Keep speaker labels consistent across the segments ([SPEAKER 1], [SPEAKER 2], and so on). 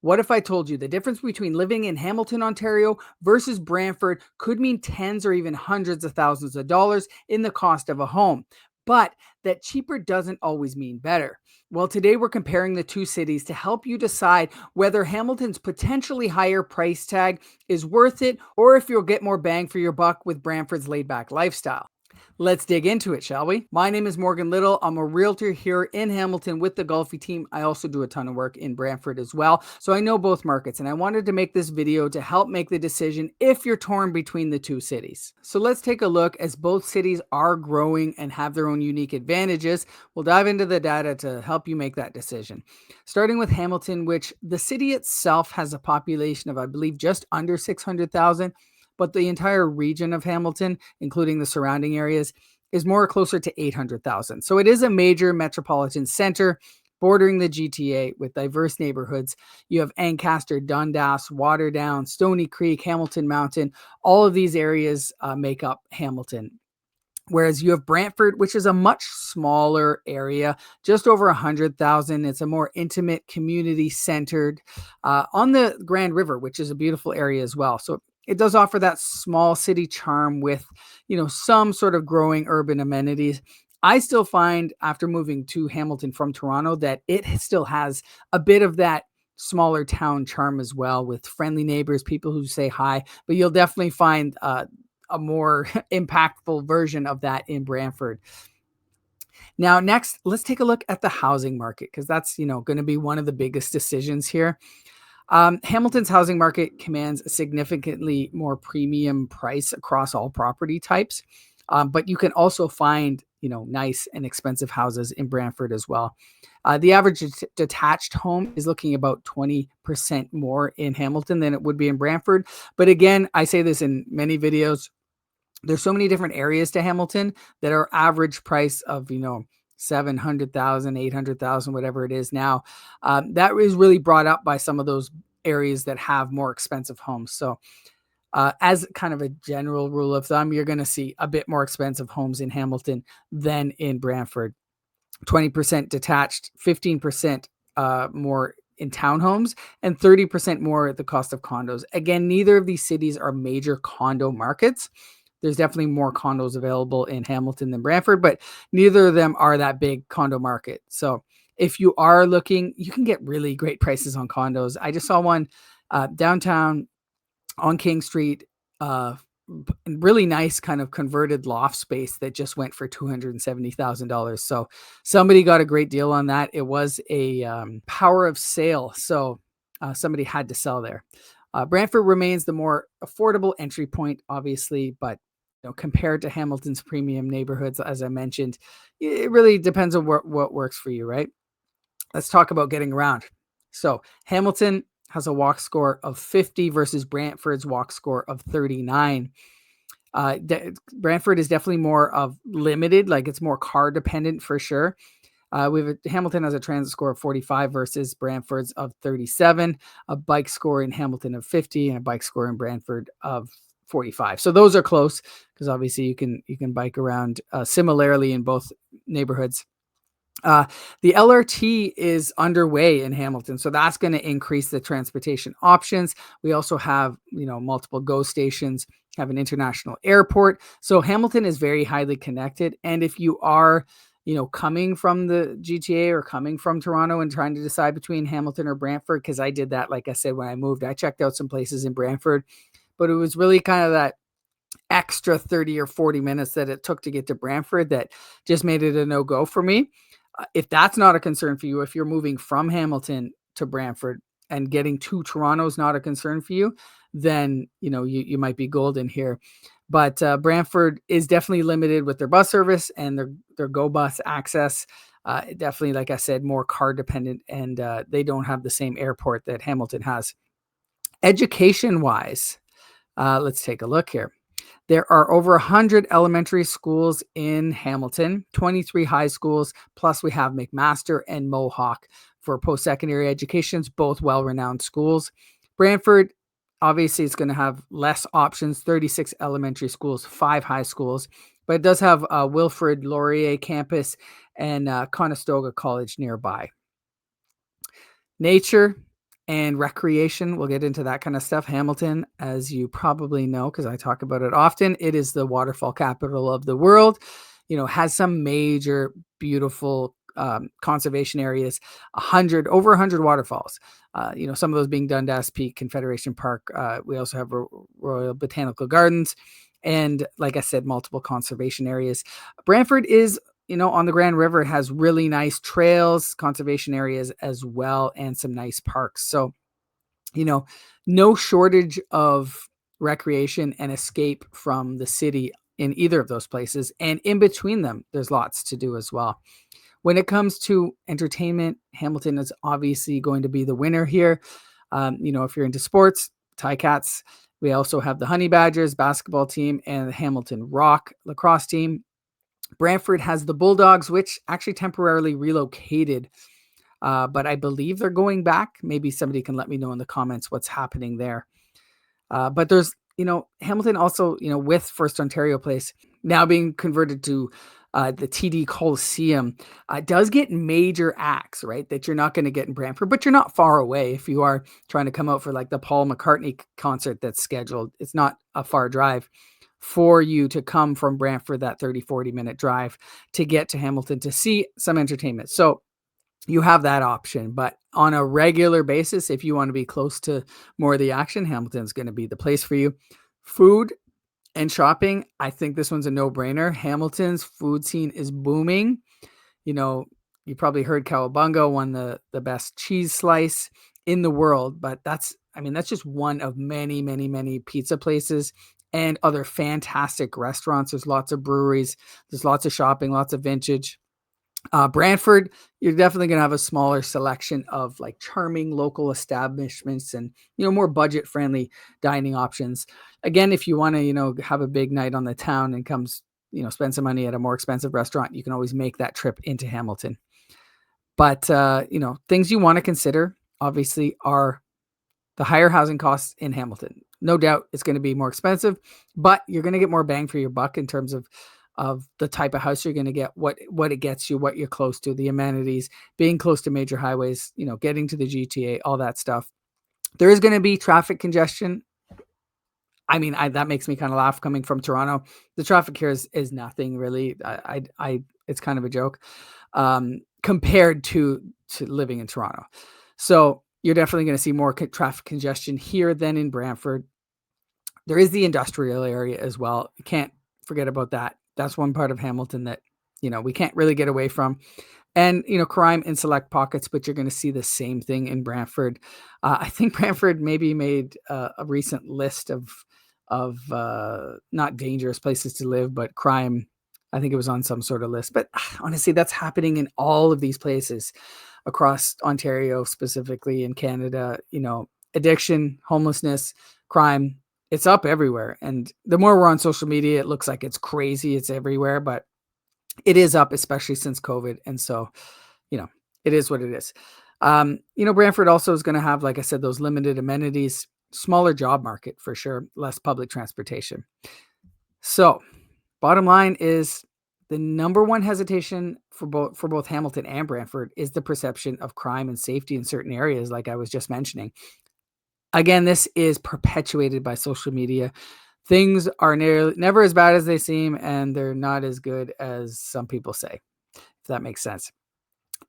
[SPEAKER 1] What if I told you the difference between living in Hamilton, Ontario versus Brantford could mean tens or even hundreds of thousands of dollars in the cost of a home? But that cheaper doesn't always mean better. Well, today we're comparing the two cities to help you decide whether Hamilton's potentially higher price tag is worth it or if you'll get more bang for your buck with Brantford's laid back lifestyle. Let's dig into it, shall we? My name is Morgan Little. I'm a realtor here in Hamilton with the Golfi team. I also do a ton of work in Brantford as well. So I know both markets, and I wanted to make this video to help make the decision if you're torn between the two cities. So let's take a look, as both cities are growing and have their own unique advantages. We'll dive into the data to help you make that decision. Starting with Hamilton, which the city itself has a population of, I believe, just under 600,000. But the entire region of Hamilton, including the surrounding areas, is more closer to 800,000. So it is a major metropolitan center bordering the GTA with diverse neighborhoods. You have Ancaster, Dundas, Waterdown, Stony Creek, Hamilton Mountain. All of these areas make up Hamilton. Whereas you have Brantford, which is a much smaller area, just over 100,000. It's a more intimate, community-centered on the Grand River, which is a beautiful area as well. So it does offer that small city charm with, some sort of growing urban amenities. I still find, after moving to Hamilton from Toronto, that it still has a bit of that smaller town charm as well, with friendly neighbors, people who say hi. But you'll definitely find a more impactful version of that in Brantford. Now, next, let's take a look at the housing market, because that's, going to be one of the biggest decisions here. Hamilton's housing market commands a significantly more premium price across all property types, but you can also find, nice and expensive houses in Brantford as well. The average detached home is looking about 20% more in Hamilton than it would be in Brantford. But again, I say this in many videos, there's so many different areas to Hamilton that our average price of, 700,000, 800,000, whatever it is now, that is really brought up by some of those areas that have more expensive homes. So as kind of a general rule of thumb, you're going to see a bit more expensive homes in Hamilton than in Brantford. 20% detached, 15% more in townhomes, and 30% more at the cost of condos. Again, neither of these cities are major condo markets. There's definitely more condos available in Hamilton than Brantford, but neither of them are that big condo market. So if you are looking, you can get really great prices on condos. I just saw one downtown on King Street, really nice kind of converted loft space that just went for $270,000. So somebody got a great deal on that. It was a power of sale. So somebody had to sell there. Brantford remains the more affordable entry point, obviously, but compared to Hamilton's premium neighborhoods, as I mentioned, it really depends on what works for you, right? Let's talk about getting around. So Hamilton has a walk score of 50 versus Brantford's walk score of 39. Brantford is definitely more of limited, like it's more car dependent for sure. Hamilton has a transit score of 45 versus Brantford's of 37, a bike score in Hamilton of 50, and a bike score in Brantford of 45. So those are close, because obviously you can bike around similarly in both neighborhoods. The LRT is underway in Hamilton, so that's going to increase the transportation options. We also have, multiple GO stations, have an international airport. So Hamilton is very highly connected. And if you are, coming from the GTA or coming from Toronto and trying to decide between Hamilton or Brantford, because I did that, like I said, when I moved, I checked out some places in Brantford, but it was really kind of that extra 30 or 40 minutes that it took to get to Brantford that just made it a no-go for me. If that's not a concern for you, if you're moving from Hamilton to Brantford and getting to Toronto is not a concern for you, then, you might be golden here. But Brantford is definitely limited with their bus service and their GO bus access. Definitely, like I said, more car dependent, and they don't have the same airport that Hamilton has. Education-wise, let's take a look here. There are over 100 elementary schools in Hamilton, 23 high schools, plus we have McMaster and Mohawk for post-secondary educations, both well-renowned schools. Brantford, obviously, it's going to have less options, 36 elementary schools, 5 high schools, but it does have Wilfrid Laurier campus and Conestoga College nearby. Nature and recreation. We'll get into that kind of stuff. Hamilton, as you probably know, because I talk about it often, it is the waterfall capital of the world. Has some major, beautiful conservation areas, over 100 waterfalls. Some of those being Dundas Peak, Confederation Park. We also have Royal Botanical Gardens, and like I said, multiple conservation areas. Brantford is on the Grand River, has really nice trails, conservation areas as well, and some nice parks. So, no shortage of recreation and escape from the city in either of those places. And in between them, there's lots to do as well. When it comes to entertainment, Hamilton is obviously going to be the winner here. If you're into sports, Ticats. We also have the Honey Badgers basketball team and the Hamilton Rock lacrosse team. Brantford has the Bulldogs, which actually temporarily relocated, but I believe they're going back. Maybe somebody can let me know in the comments what's happening there. But there's, Hamilton also, with First Ontario Place now being converted to the TD Coliseum, does get major acts, right, that you're not going to get in Brantford, but you're not far away. If you are trying to come out for like the Paul McCartney concert that's scheduled, it's not a far drive for you to come from Brantford, that 30-40 minute drive to get to Hamilton to see some entertainment. So you have that option, but on a regular basis, if you want to be close to more of the action, Hamilton's going to be the place for you. Food and shopping, I think this one's a no-brainer. Hamilton's food scene is booming. You probably heard Cowabunga won the best cheese slice in the world, but that's just one of many, many, many pizza places and other fantastic restaurants. There's lots of breweries. There's lots of shopping, lots of vintage. Brantford, you're definitely going to have a smaller selection of like charming local establishments and, more budget friendly dining options. Again, if you want to, have a big night on the town and spend some money at a more expensive restaurant, you can always make that trip into Hamilton. But, things you want to consider obviously are the higher housing costs in Hamilton. No doubt it's going to be more expensive, but you're going to get more bang for your buck in terms of the type of house you're going to get, what it gets you, what you're close to, the amenities, being close to major highways, getting to the GTA, all that stuff. There is going to be traffic congestion. That makes me kind of laugh coming from Toronto. The traffic here is nothing really. It's kind of a joke compared to living in Toronto. So you're definitely going to see more traffic congestion here than in Brantford. There is the industrial area as well. You can't forget about that. That's one part of Hamilton that, we can't really get away from. And, crime in select pockets, but you're going to see the same thing in Brantford. I think Brantford maybe made a recent list of not dangerous places to live, but crime. I think it was on some sort of list. But honestly, that's happening in all of these places across Ontario, specifically in Canada. Addiction, homelessness, crime. It's up everywhere. And the more we're on social media, it looks like it's crazy. It's everywhere, but it is up, especially since COVID. And so, it is what it is. Brantford also is going to have, like I said, those limited amenities, smaller job market for sure, less public transportation. So bottom line is the number one hesitation for both Hamilton and Brantford is the perception of crime and safety in certain areas, like I was just mentioning. Again, this is perpetuated by social media. Things are never as bad as they seem, and they're not as good as some people say, if that makes sense.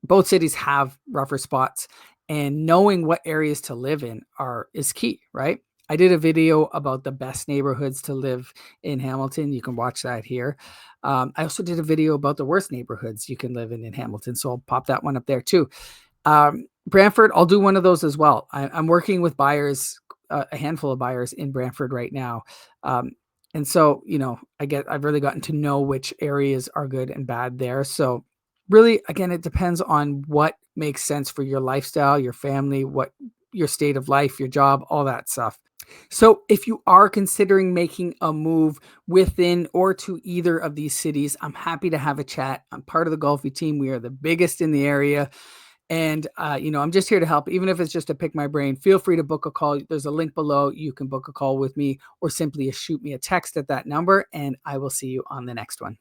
[SPEAKER 1] Both cities have rougher spots, and knowing what areas to live in is key, right? I did a video about the best neighborhoods to live in Hamilton. You can watch that here. I also did a video about the worst neighborhoods you can live in Hamilton, so I'll pop that one up there too. Brantford, I'll do one of those as well. I'm working with buyers, a handful of buyers in Brantford right now. And so, I've really gotten to know which areas are good and bad there. So really, again, it depends on what makes sense for your lifestyle, your family, what your state of life, your job, all that stuff. So if you are considering making a move within or to either of these cities, I'm happy to have a chat. I'm part of the Golfy team. We are the biggest in the area. And, I'm just here to help. Even if it's just to pick my brain, feel free to book a call. There's a link below. You can book a call with me or simply shoot me a text at that number, and I will see you on the next one.